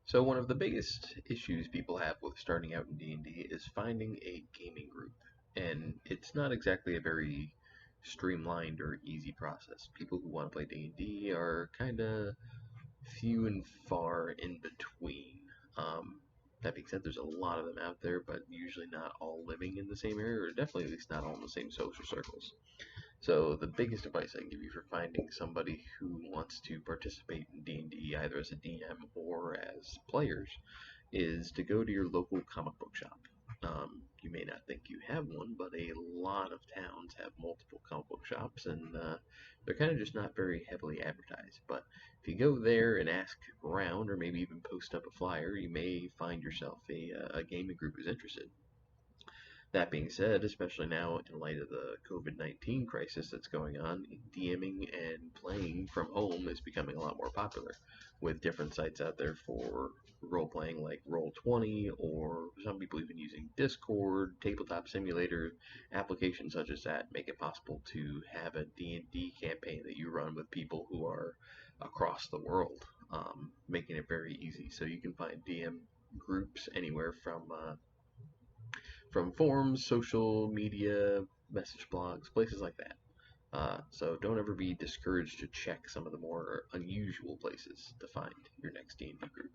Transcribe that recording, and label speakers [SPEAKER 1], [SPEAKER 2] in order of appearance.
[SPEAKER 1] So one of the biggest issues people have with starting out in D&D is finding a gaming group. And it's not exactly a very streamlined or easy process. People who want to play D&D are kind of few and far in between. That being said, there's a lot of them out there, but usually not all living in the same area, or definitely at least not all in the same social circles. So the biggest advice I can give you for finding somebody who wants to participate in D&D either as a DM or as players is to go to your local comic book shop. You may not think you have one, but a lot of towns have multiple comic book shops, and they're kind of just not very heavily advertised. But if you go there and ask around, or maybe even post up a flyer, you may find yourself a gaming group who's interested. That being said, especially now in light of the COVID-19 crisis that's going on, DMing and playing from home is becoming a lot more popular, with different sites out there for role playing like Roll20, or some people even using Discord, tabletop simulator, applications such as that make it possible to have a D&D campaign that you run with people who are across the world, making it very easy. So you can find DM groups anywhere from forums, social media, message blogs, places like that. So don't ever be discouraged to check some of the more unusual places to find your next D&D group.